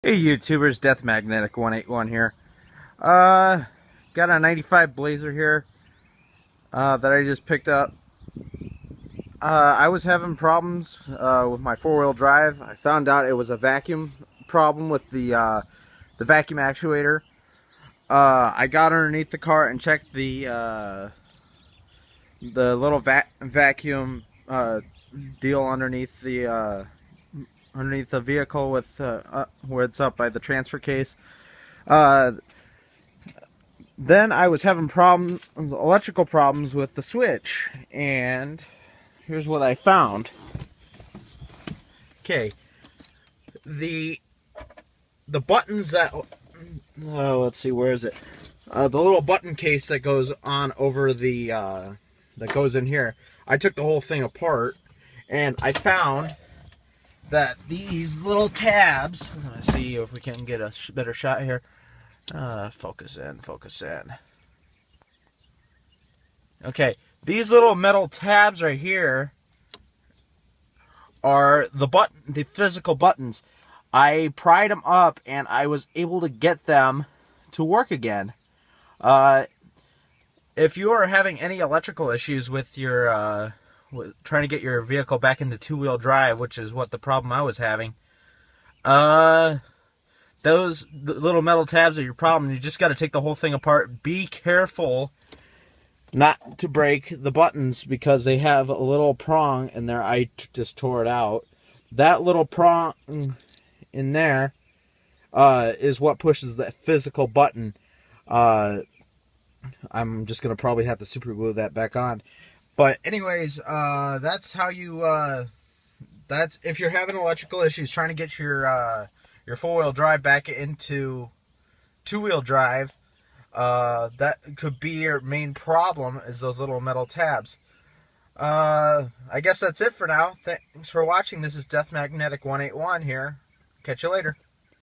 Hey YouTubers, Death Magnetic 181 here. Got a 95 Blazer here that I just picked up. I was having problems with my four-wheel drive. I found out it was a vacuum problem with the vacuum actuator. I got underneath the car and checked the little vacuum deal underneath the vehicle with where it's up by the transfer case. Uh, then I was having electrical problems with the switch, and here's what I found. Okay, the buttons that let's see, where is it? The little button case that goes on over the that goes in here. I took the whole thing apart, and I found that these little tabs. Let's see if we can get a better shot here. Focus in, focus in. Okay, these little metal tabs right here are the physical buttons. I pried them up and I was able to get them to work again. If you are having any electrical issues with your trying to get your vehicle back into two-wheel drive, which is what the problem I was having, those little metal tabs are your problem. You just got to take the whole thing apart. Be careful not to break the buttons because they have a little prong in there. I just tore it out. That little prong in there is what pushes the physical button. I'm just going to probably have to super glue that back on. But anyways, that's how you, that's if you're having electrical issues trying to get your four-wheel drive back into two-wheel drive, that could be your main problem, is those little metal tabs. I guess that's it for now. Thanks for watching. This is Death Magnetic 181 here. Catch you later.